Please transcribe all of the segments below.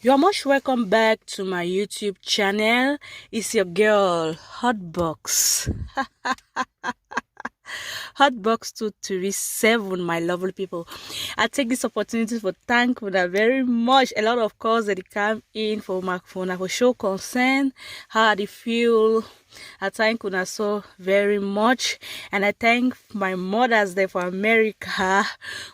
You're most welcome back to my YouTube channel. It's your girl, Hotbox. Hotbox 237, my lovely people. I take this opportunity to thank you very much. A lot of calls that come in for my phone for show concern, how they feel. I thank you so very much, and I thank my mothers there for America,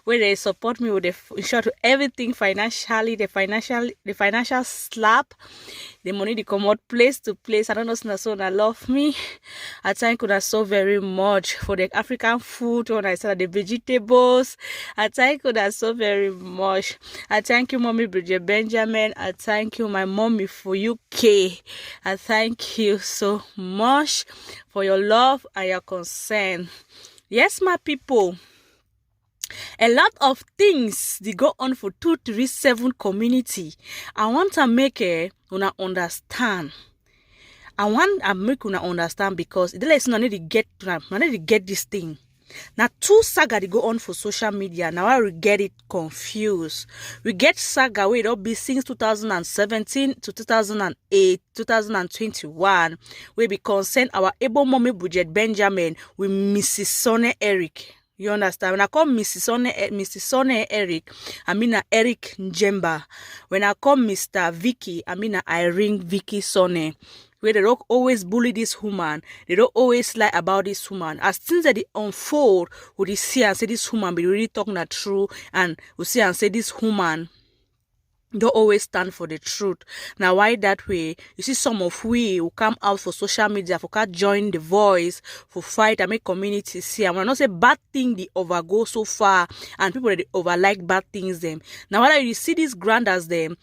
where they support me with the short everything financially, the financial slap, the money they come out place to place. I don't know so I love me. I thank you so very much for the African food, when I said the vegetables. I thank you so very much. I thank you, Mommy Bridget Benjamin. I thank you, my mommy for UK. I thank you so much for your love and your concern. Yes, my people. A lot of things they go on for 237 community. I want to make una understand. I want to make una understand because the lesson I need to get this thing. Now two saga they go on for social media. Now I will get it confused. We get saga where it'll be since 2017 to 2008, 2021. We be concerned our able mommy Bridget Benjamin with Mrs. Sonne Eric. You understand? When I call Mrs. Sonne Eric, I mean Eric Njemba. When I call Mr. Vicky, I mean Irene Vicky Sonne. Where they don't always bully this woman, they don't always lie about this woman. As things that they unfold, we see and say this woman be really talking the truth, and we see and say this woman don't always stand for the truth. Now, why that way? You see, some of we who come out for social media for can join the voice for fight and make community see. And when I not say bad thing, they overgo so far, and people they over like bad things them. Now, whether you see these granders them,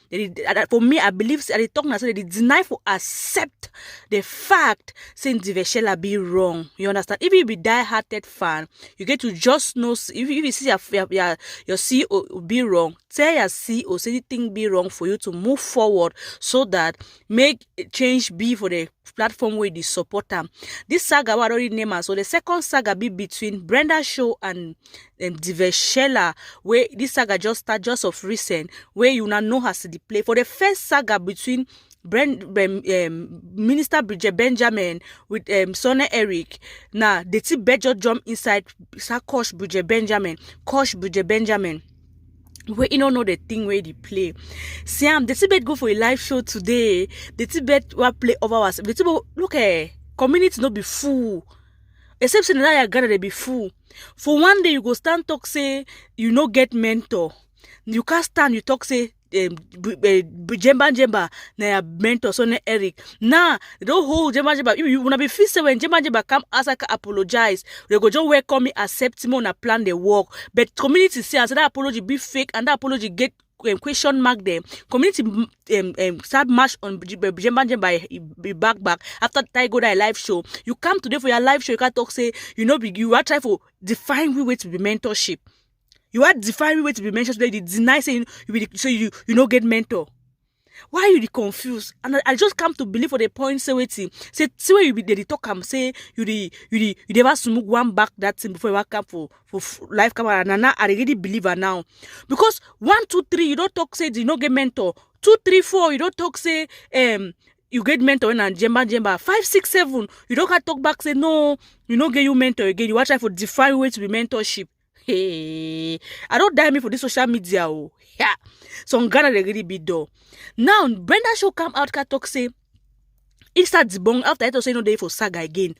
for me, I believe they talk now, so they deny for accept the fact saying Diveshela be wrong. You understand? If you be die-hearted fan, you get to just know if you see your CEO be wrong, tell your CEO say the thing be wrong for you to move forward so that make change be for the platform where they support them. This saga was already named, so the second saga be between Brenda show and Diveshela, where this saga just start just of recent, where you now know has to play. For the first saga between Minister Bridget Benjamin with Sonne Eric. Now the two better jump inside Coach Bridget Benjamin. We don't know the thing where they play. Siam, the Tibet go for a live show today. The Tibet will play over us. The Tibet look community no be full. Except in that Ghana they be full. For one day you go stand talk say you no get mentor. You can't stand you talk say Jemba na your mentor Sonne Eric. Nah, they don't hold Jemba. You wanna be fixed when Jemba come ask I apologize. They go just welcome me, accept me, and plan the work. But community say and say that apology be fake and that apology get question mark them. Community start march on Jemba be back after I go that live show. You come today for your live show. You can talk say you are trying to define way to be mentorship. You are defining way to be mentored today. They deny saying you don't get mentor. Why are you confused? And I just come to believe for the point say waiting. Say where you be they talk and say you never smoke one back that thing before you come for life camera. And now I really believe her now. Because 1, 2, 3, you don't talk say you don't get mentor. 2, 3, 4, you don't talk say you get mentor and Jemba. 5, 6, 7, you don't have talk back say no, you don't get you mentor again. You want try for define way to be mentorship. Hey, I don't die me for this social media. Oh, yeah. So in Ghana they really be though. Now Brenda show come out can talk say it start debunk after it say no day for saga again.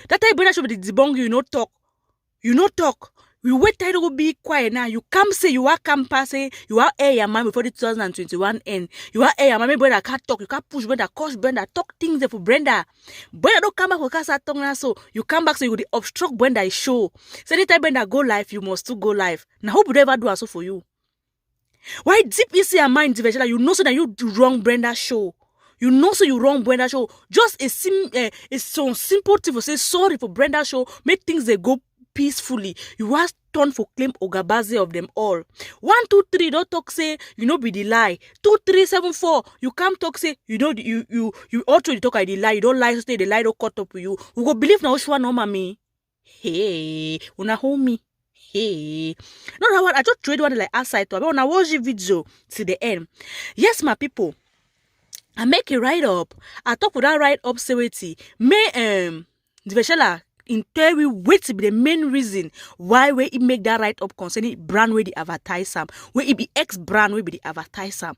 That time Brenda show be debunk you no talk. We wait till to be quiet now. You come say you are campus say you are your man before the 2021 end. You are your man. Brenda can't talk. You can't push Brenda, coach Brenda, talk things there for Brenda. Brenda don't come back for casa tongue now. So you come back so you will obstruct Brenda show. So anytime Brenda go live, you must still go live. Now hope you ever do so for you. Why deep is your mind, Diveshela? You know so that you do wrong Brenda show. You know so you wrong Brenda show. Just it's so simple to say sorry for Brenda show. Make things they go peacefully. You are turn for claim Ogabaze of them all. 1, 2, 3, don't talk say you know be the lie. 2, 3, 7, 4, you can't talk say you know you also talk I the lie. You don't lie so say the lie don't cut up with you. We go believe now Oshua no mommy. Hey, una hold me. Hey, no, that one I just trade one like outside. I want to watch the video to the end. Yes, my people. I make a write up. I talk with that write up. Say wait, may the vegetables in theory wait to be the main reason why we make that write up concerning brand where the advertiser, where it be X brand where be the advertiser.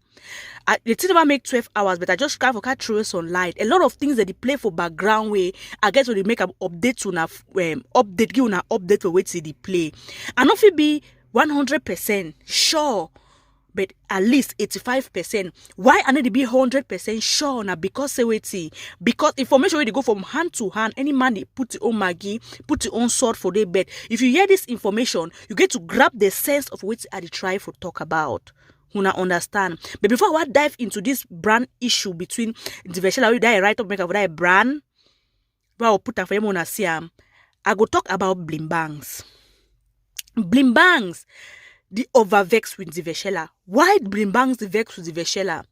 The thing about make 12 hours, but I just can't for throw it online. A lot of things that they play for background way. I guess when they make an update to na update, give an update for wait till they play. I know if it be 100% sure, but at least 85%. Why I need to be 100% sure now? Because say wait, because information where they go from hand to hand. Any man they put your own maggie, put your own sword for their bed. If you hear this information, you get to grab the sense of what I try to talk about. Una understand? But before I dive into this brand issue between the vegetable that I write up make of that brand, well, put for you on see I go talk about blimbangs. Blimbangs. The overvex with the veshela. Why blimbangs the vex with the veshela?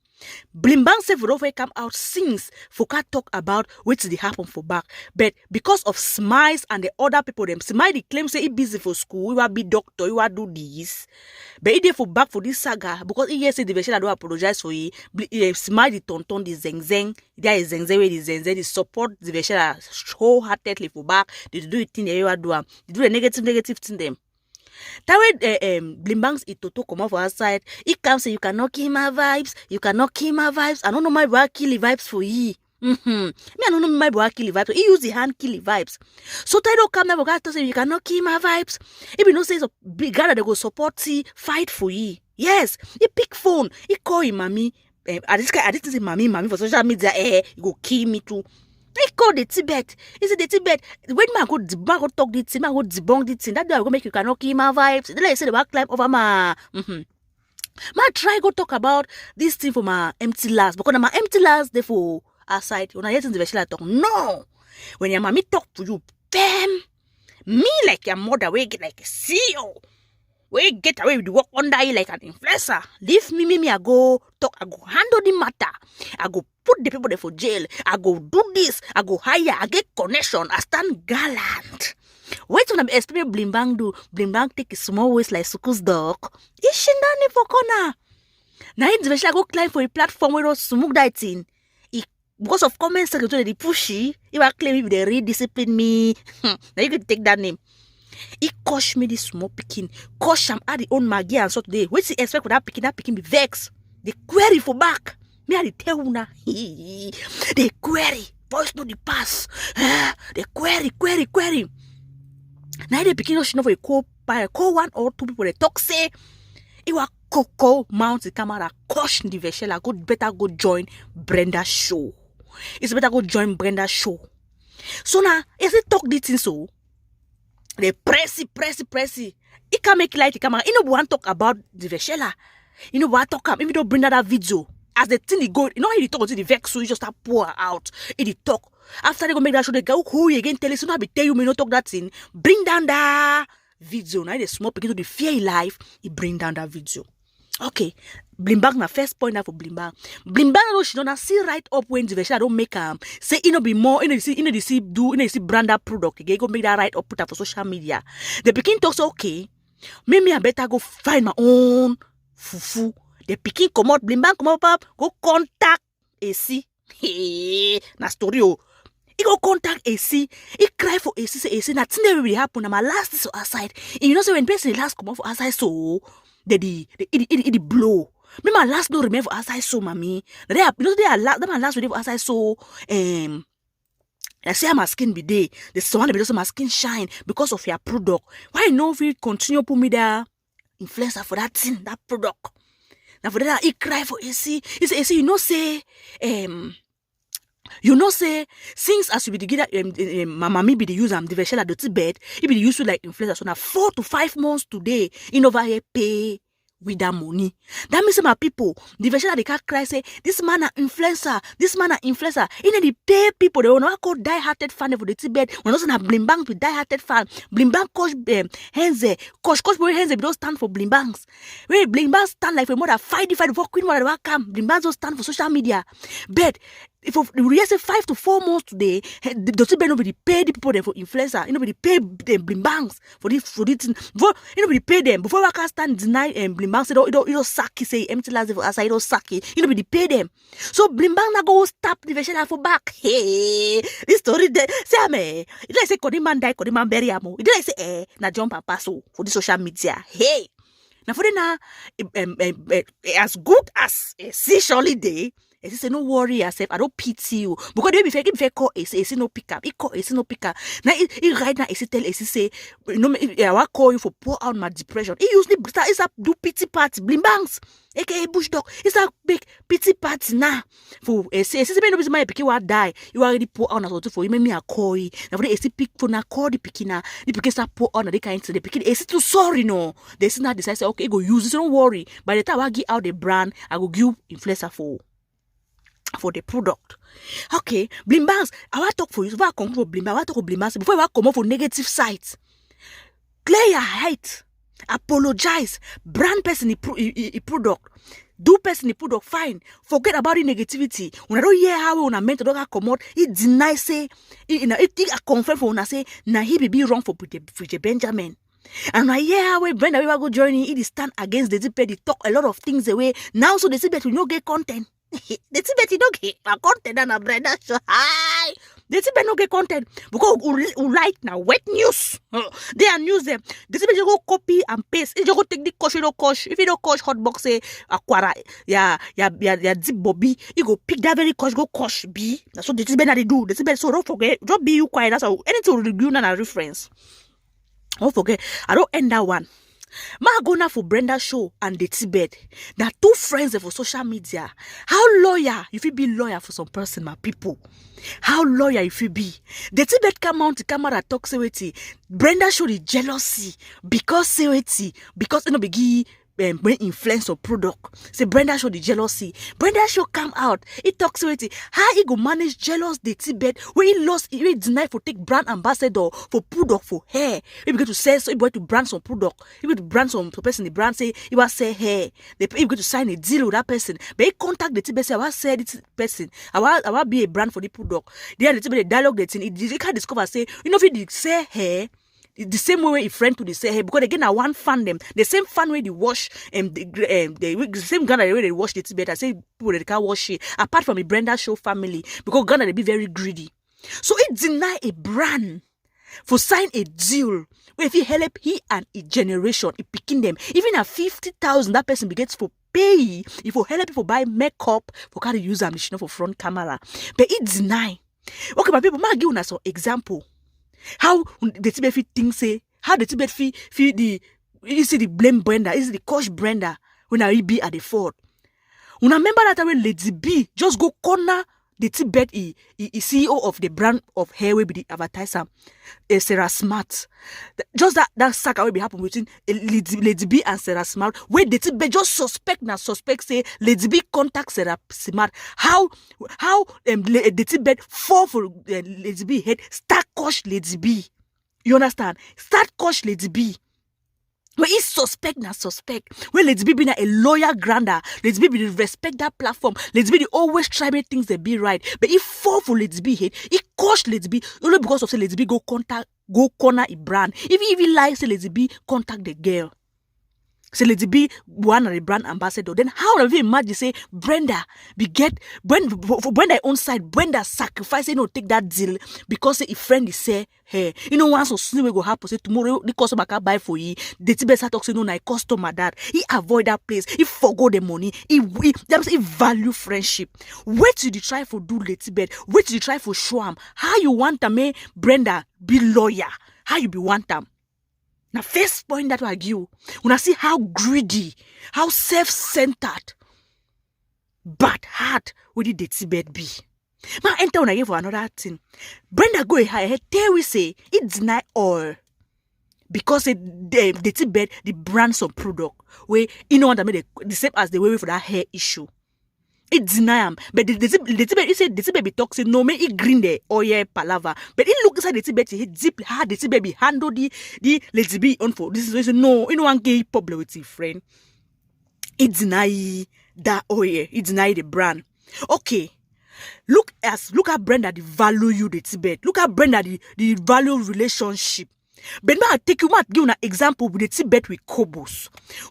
Blimbangs say for over come out since for talk about what did happen for back. But because of Smiles and the other people, them Smile they claim say he busy for school, he will be doctor, he will do this. But he did for back for this saga because he say the veshela don't apologize for he. Smile the tonton the zeng. There is zeng where the zeng they support the veshela wholeheartedly for back. They do it thing they will do. They do the negative thing them. That way, Blimbangs it to come off outside. He comes say you cannot kill my vibes. You cannot kill my vibes. I don't know my boy kill the vibes for ye. Me I don't know my boy kill the vibes. He use the hand kill the vibes. So Title come now to say you cannot kill my vibes. If you no say so big guy they go support ye, fight for ye. Yes, he pick phone. He call him mommy. I didn't say mommy for social media. You go kill me too. He called the Tibet. He said the Tibet. When man go talk the thing, man go debunk the thing. That day I go make you cannot kill my vibes. Then I say the back climb over my. Man try go talk about this thing for my empty last because my empty last therefore aside. When I hear the vegetable talk, no. When your mommy talk to you, bam, me like your mother, we get like a CEO. We get away with the work under you like an influencer. Leave me, I go talk, I go handle the matter. I go put the people there for jail. I go do this, I go hire, I get connection, I stand gallant. Wait when I explain Blimbang do. Blimbang take a small waist like Suku's dog. Is she not for corner? Now it's I go climb for a platform where I smoke that thing. Because of comments section they pushy, if I claim if they rediscipline me, now you can take that name. He cosh me this small picking. Cosh am at the own Maggie and so today. What's he expect for that picking be vex? They query for back. Me I tell you now. They query. Voice no the pass. They query. Now they picking she know for a call one or two people they talk say. It was Coco mount the camera. Caution the veshela. Go better go join Brenda's show. It's better go join Brenda's show. So now, is it talk this thing so? They pressy. He can't make light the camera. You know want talk about the veshela. You know what talk up. If you don't bring that video, as the thing they go, you know how you talk until the vex so you just start pour out. It talk. After they go make that show, they go who you again tell you so now be tell you me not talk that thing. Bring down that video. Now the small begin to the fear life. He bring down that video. Okay, Blimbang na first point now for Blimbang. Blimbang she don't see right up when the veshela don't make say you know be more you know see brand that product. They go make that right up put up for social media. The Peking talks okay. Maybe I better go find my own fufu. The Peking come out Blimbang come up go contact AC. Hey, na story oh. He go contact AC. He cry for AC. Say AC. Nothing that will happen. I'm last so outside. And you know so when person last come out for outside so. It blow. Me my last no remember as I saw mommy. They are last them last remember as I saw I say my skin be day. The sun be just my skin shine because of your product. Why no we continue put me there influencer for that thing, that product. Now for that he cry for AC. He say AC you know say since as you be the get my mommy be the use the veshela the bed, it be the use to like influencer. So now 4 to 5 months today in over here pay with that money. That means my people, the veshela they can't cry say this man a influencer, In the pay people they will not call die-hearted fan for the Tibet. When also na Blimbangs with die-hearted fan. Blimbang coach Hazel, coach boy Hazel don't stand for Blimbangs. When Blimbangs stand like a mother fight for Queen Mother come. Blimbangs don't stand for social media. But if we say 5 to 4 months today, does it nobody pay the people there for influencer? Nobody pay them blimbangs for this nobody pay them before I can stand deny blimbangs. Say don't sack say empty last for aside don't sack it. Nobody pay them. So blimbang na go stop the version for back. Hey, this story there say me. It like say Kodiman die, Kodiman bury amo. It like say na jump and pass for the social media. Hey. Now for the as good as see surely day. He say no worry yourself. I don't pity you because they be fake call he say no pick up. He call he say no pick up. Now he right now he tell he say no I call you for pour out my depression. He usually it's a do pity party blimbangs. AKA bush dog. It's a big pity party now. For say no be my picky will die. You already pour out na so for you make me a call you. Now for the AC pick for na call the picky na. The picky start pour out na they kind to the picky. AC too sorry no. They say now decide say okay go use it. Don't worry. By the time I give out the brand, I go give influencer for the product. Okay, blimbangs. I want to talk for you. If I come for blimbangs, I want to talk blimbangs before I come up for negative sides. Clear your height. Apologize. Brand person the product. Do person the product fine. Forget about the negativity. When I don't hear how we meant to come out, it deny say it think I confirm for una say na he be wrong for Bridget Benjamin. And I hear how Brenda we go joining it stand against the Tibet. They talk a lot of things away. Now so the Tibet will not get content. The Tibet don't get content and a Brenda show. Hi. The Tibet no get content because we like now wet news. They are news them. The Tibet you go copy and paste. You go take the kosh, you don't kosh. If you don't kosh hot box say aquara, yeah, zip bobby. You go pick that very kosh, go kosh B. That's what the Tibet they do. The Tibet so don't forget. Don't be you quiet. That's how anything will review and a reference. Don't forget. I don't end that one. Ma go now for Brenda show and the Tibet. They're two friends for social media. How loyal if you be loyal for some person, my people? How loyal if you be? The Tibet come out to camera talk sewity. Brenda show the jealousy because sewity because you know be bring influence of product. Say Brenda show the jealousy. Brenda show come out. It talks with it. How he go manage jealous the Tibet where he lost he deny for take brand ambassador for product for hair. He begin to say so he going to brand some product. He going to brand some person the brand say he was say hair. He going to sign a deal with that person. But he contact the Tibet say I was say this person. I will be a brand for the product. Then the Tibet dialogue the thing. He can discover say you know if he say hair. The same way a friend to the say hey because again I want fan them the same fan way they wash the same Ghana way they wash the Tibet I say people they can't wash it apart from the Brenda show family because Ghana they be very greedy so it deny a brand for sign a deal where if he help he and a generation it picking them even at 50,000 that person begins for pay if you help people buy makeup for carry use a machine for front camera but it deny okay my people might give us an example. How the Tibet fit things say? How the Tibet feel the you see the blame Brenda? Is the coach Brenda when I be at the fort? Una remember that when Lady B just go corner the Tibet CEO of the brand of hair will be the advertiser, Sarah Smart. Just that saga will be happen between Lady B and Sarah Smart. Where the Tibet just suspect say Lady B contact Sarah Smart. How the Tibet fall for Lady B head start coach Lady B. You understand? Start coach Lady B. When he suspect. When Lady B be a lawyer grander, Lady B respect that platform. Lady B always try make things they be right. But he fall for Lady B head, he coach Lady B only because of say Lady B go corner a brand. If he likes say Lady B contact the girl. Say Lady B one of the brand ambassador. Then how do you imagine say Brenda for Brenda own side, Brenda sacrifice take that deal because say a friend is say hey, once or soon we go happen say tomorrow the customer can buy for you. The Tibet talk say no na customer that he avoid that place, he forgo the money, he value friendship. Wait till you try for do the Tibet, wait till you try for show him how you want to Brenda be lawyer, how you be want them. Now, first point that I give, when I see how greedy, how self-centered, bad heart would the Tibet be. Man, enter when I give for another thing. Brenda go ahead, tell we say it deny all because the Tibet the brand some product where what I mean the same as the way for that hair issue. It deny him, but the Tibet he said the Tibet be talk say no me he green the oil palava, but he look inside the Tibet he deep hard the Tibet be handle the Lady B on for this is no one gay problem with his friend. It deny that oil, it deny the brand. Okay, Look at Brenda, the value you the Tibet. Look at Brenda, the value relationship. But I take you, give you an example with the Tibet with Kobos.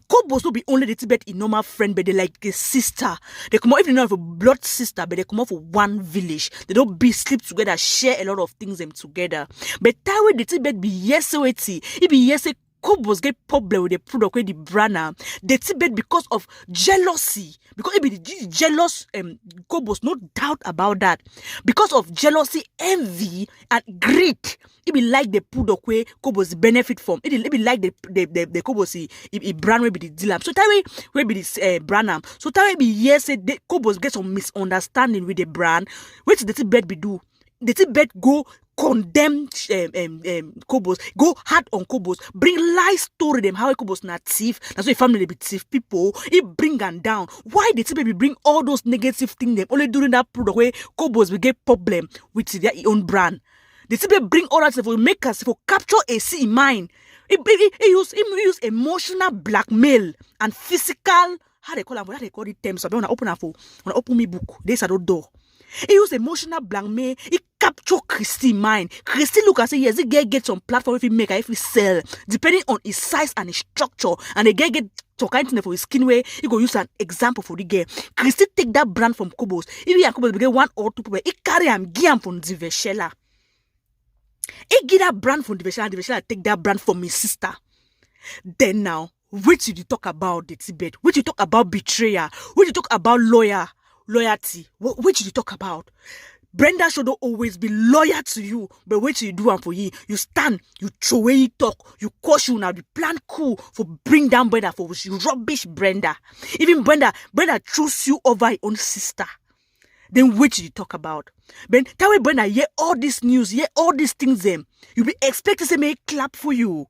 Kobos will be only the Tibet in normal friend, but they like a sister. They come out, even if a blood sister, but they come out for one village. They don't be sleep together, share a lot of things them together. But that way the Tibet be yes so it be yes Kobos get problem with the product with the brand. The Tibet because of jealousy. Because it be the jealous Kobos, no doubt about that. Because of jealousy, envy, and greed. It be like the product where Kobos benefit from. It be like the Kobos brand will be the dealer. So that way will be this brand. So that way be yes the Kobos get some misunderstanding with the brand. Which the Tibet be do? The Tibet go condemn Kobos, go hard on Kobos, bring lie story them how Kobos not thief. That's why family be thief people. It bring them down. Why the Tibet bring all those negative things them only during that product where Kobos will get problem with their own brand. The Tibet bring all that stuff for make us for capture a C in mind. It use emotional blackmail and physical. How they call them? What they call it? Terms. So I wanna open me book. This are the door. He use emotional blackmail. He capture Christy mind. Christy look and say, yes, the girl get some platform if he make, if he sell, depending on his size and his structure. And the girl get to kind of for his skin way. He go use an example for the girl. Christy take that brand from Kobos. If he and Kobos get 1 or 2 people, he carry him, give him from Diveshela. He get that brand from Diveshela. Diveshela take that brand from his sister. Then now, which did you talk about the Tibet? Which you talk about betrayal? Which you talk about loyalty? Which you talk about? Brenda should not always be loyal to you, but what you do and for you stand, you throw away, you talk, you caution now, the plan cool for bring down Brenda for you rubbish Brenda. Even Brenda choose you over your own sister. Then which you talk about? Then that way Brenda hear all this news, hear all these things them. You be expected to say me clap for you.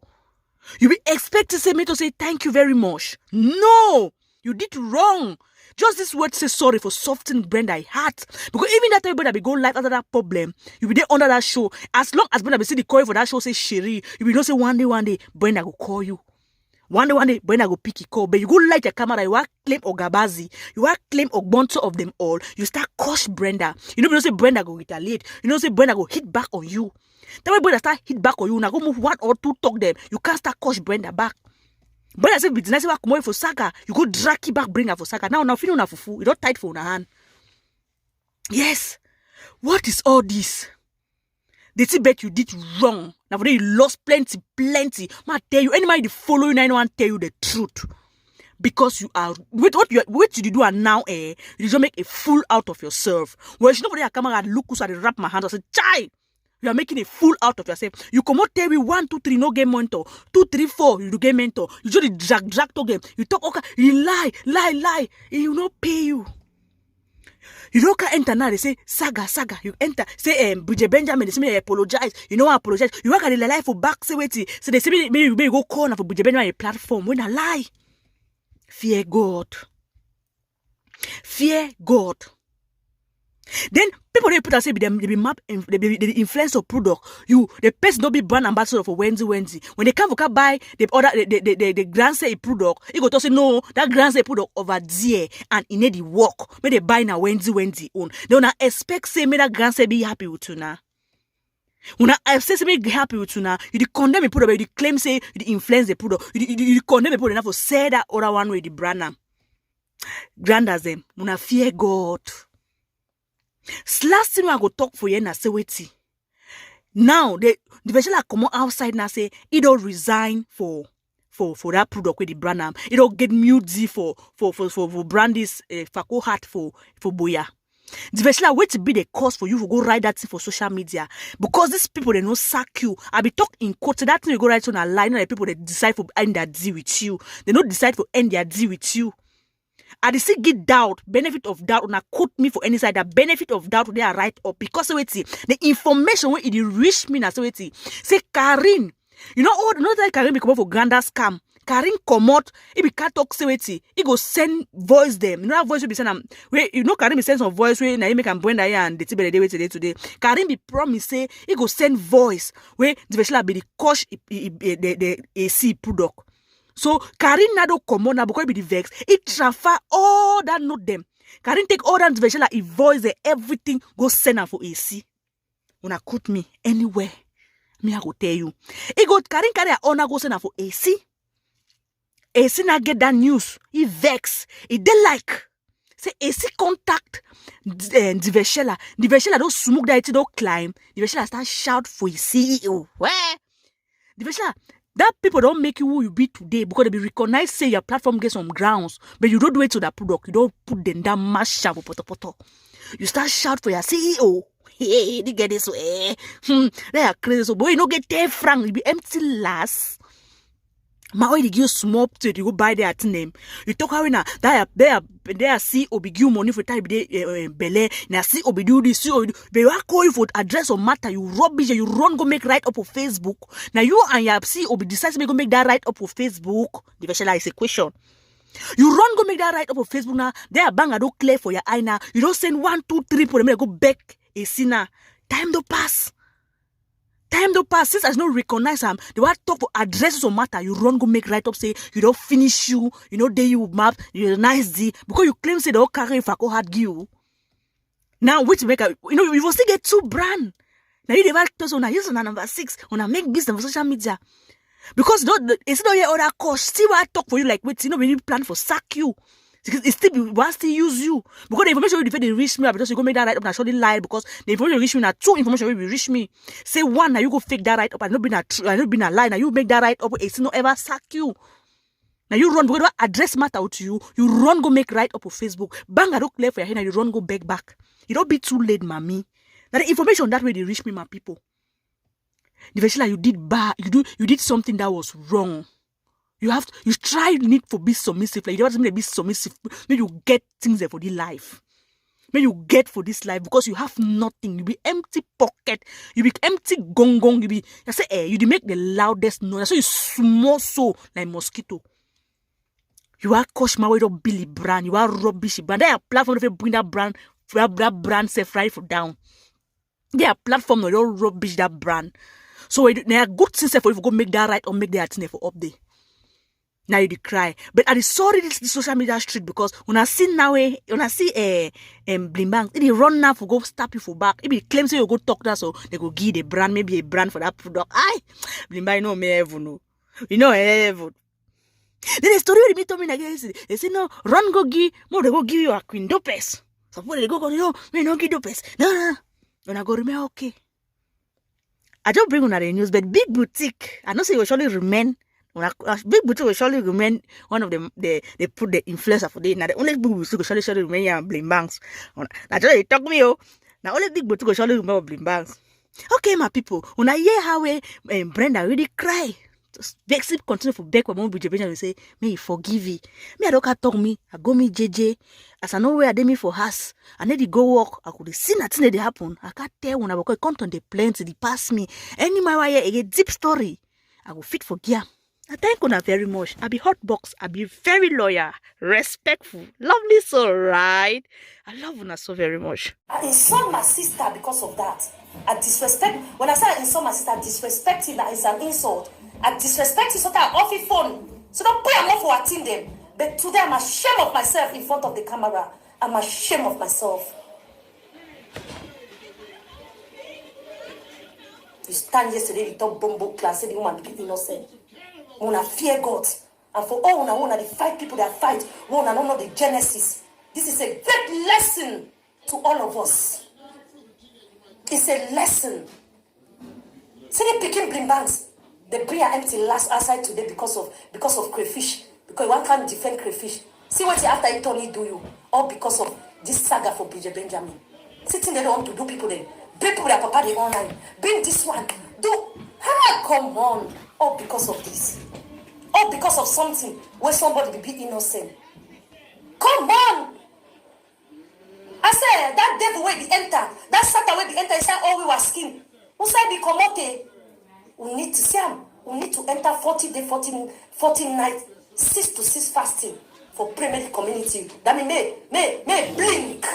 You be expected to say me to say thank you very much. No, you did wrong. Just this word say sorry for softening Brenda heart. Because even that time Brenda be go live after that problem, you be there under that show. As long as Brenda be see the call for that show say Sherry, you will not say one day Brenda go call you. One day Brenda go pick your call. But you go light your camera, you want claim Ogabazi, you want claim Ogbonto of them all. You start curse Brenda. You don't say Brenda go retaliate. You don't say Brenda go hit back on you. That way Brenda start hit back on you. Now go move 1 or 2 talk them. You can't start curse Brenda back. Brenda say it's nice to come for Saga. You go drag it back, bring her for Saga. Now feel for full. You don't tight for her hand. Yes. What is all this? The Tibet you did wrong. Now for that you lost plenty. I tell you, anybody that follow you, I don't tell you the truth. Because you are what did you do and now you just make a fool out of yourself. Well, she nobody come and look who's at the wrap my hands and say, Chai! You are making a fool out of yourself. You come out tell me 1, 2, 3 no game mentor. 2, 3, 4 you do game mentor. You just drag to game. You talk okay. You lie. He will not pay you. You don't can enter now. They say Saga. You enter. Say Bridget Benjamin. They say me apologize. You know I apologize. You work at the lie for back. Say wait. So they say maybe you go call for Bridget Benjamin a platform. When I lie, fear God. Then people they put and say they be map the influence of product. The person don't be brand ambassador for Wednesday. When they come for buy the grand say a product, he go to say no, that grand say product over there and in the work. May they buy na Wednesday own. They wanna expect say me that grand say be happy with you now. When I say be happy with you now, you condemn the product, but you claim say you influence the product. You condemn the product enough for say that other one way the brand now. Grand as them, wanna fear God. Last thing I go talk for you na say wait. Now the vessel come outside now say it don't resign for that product with the brand name. It don't get mute for Brandy's Fako hat for Boya. The vessel wait to be the cause for you to go write that thing for social media because these people they no sack you. I be talk in quote that thing you go write on a line. The people that decide for end their deal with you. They don't decide for end their deal with you. I dey still get doubt, benefit of doubt, and quote me for any side. That benefit of doubt they are right up because wait, the information when it reach me now so wait, say Karin, you know that Karin be come for grander scam. Karin come out, he be cat talk say wait, he go send voice them. You know that voice will be send them. Wait, you know Karin be send some voice where now he make and Brenda and the Tibet the day today. Karin be promise say he go send voice where the vessel be the coach the AC product. So Karin Nado come on now because be the vex. It transfer all that note them. Can take all that Veshela, he voice everything, go send her for AC. When I cut me anywhere, me I go tell you. He go carry her honor go send her for AC. AC na get that news. He vex. He dey like. Say AC contact the Veshela. The Veshela don't smoke that it don't climb. The Veshela start shout for his CEO. Where? The Veshela, that people don't make you who you be today because they be recognized, say your platform gets some grounds, but you don't do it to that product. You don't put them that mass shout for poto. You start shout for your CEO. Hey, they get this way. They are crazy. So boy, you don't get 10 francs. You be empty last. My way they give you small to you go buy their name. You talk how now they see obi give money for time they bele. Now see obi do this, see obi do. But you are calling for address or matter. You rubbish. You run go make right up on Facebook. Now you and your see obi decide to go make that right up on Facebook. The question is a question. You run go make that right up on Facebook now. They are bang I don't clear for your eye now. You don't send 1, 2, 3 for them. Go back a sinner. Time don't pass. Time don't pass. Since I don't recognize them, they want talk for addresses or matter. You run go make right up say you don't finish you know they you map you're nice D because you claim say they all carry if I go hard you. Now which make a you will still get 2 brand. Now you never tell on use on number 6 on a make business for social media because it's not your other cost. Still I talk for you like wait we need plan for sack you. It's still want still use you because the information you they reach me because you go make that right up and surely lie because the information reach me now 2 information will reach me. Say 1 now you go fake that right up and not been a true and not been a lie now you make that right up it's not ever sack you. Now you run because address matter to you. You run go make right up on Facebook. Bang I don't clear for your hand and you run go beg back. You don't be too late, mommy. Now the information that way they reach me, my people. The Veshela you did bad. You did something that was wrong. You need for be submissive. Like you don't want to be submissive. Maybe you get things there for the life. Maybe you get for this life because you have nothing. You be empty pocket. You be empty gong. You say you make the loudest noise. So you small so like mosquito. You are coach my way to Billy brand. You are rubbish brand. They are platform if bring that brand self right for down. They are platform no don't rubbish that brand. So they are good things for if you go make that right or make that thing for update. Now you cry. But I sorry this social media street because when I see now when I see Blimbank, they run now for go stop you for back. If he claims you go talk that so they go give the brand, maybe a brand for that product. Aye, Blimbank no me ever know. You know ever. Then the story with me told me again. They say no, run go give more they go give you a Queen Dopes. Suppose they go me no give Dopes. No. When I go remember okay. I don't bring on the news, but big boutique. I know say you surely remain. Big boutique will surely remain one of them. They put the influencer for the now the only big boutique will surely remain here Blimbanks. Now they talk me now only big boutique will surely remember Blimbanks. Okay, my people. When I hear how Brenda really cry, vex it continue for beg for mom and say, may you forgive me. Me I don't talk me. I go me JJ. As I know where I did me for us. I need to go walk. I could see nothing that happen. I can't tell when I go come on the plane to the pass me. Any my way a deep story. I will fit for gear. I thank you very much. I be hot box. I be very loyal, respectful, lovely soul, right? I love Una so very much. I insult my sister because of that. I disrespect. When I say I insult my sister, disrespecting that is an insult. I disrespect you so that I off your phone. So don't put your mouth for attend them. But today I'm ashamed of myself in front of the camera. I'm ashamed of myself. You stand yesterday, you talk bumbo class, say the woman be innocent. Una fear God. And for all una the 5 people that fight, una don't know the genesis. This is a great lesson to all of us. It's a lesson. See the picking Blimbanks. They bring her empty last outside today because of crayfish. Because one can't defend crayfish. See what after it Tony do you. All because of this saga for Bridget Benjamin. Sitting there don't want to do people then. Bring people that papa they online. Bring this one. Come on. All because of this. All because of something where somebody will be innocent. Come on. I said that devil will be enter. That Satan will be enter. He said, oh, we were skin. Who said be come okay? We need to see him. We need to enter 40 day, 14 nights, 6 to 6 fasting for primary community. That means may blink.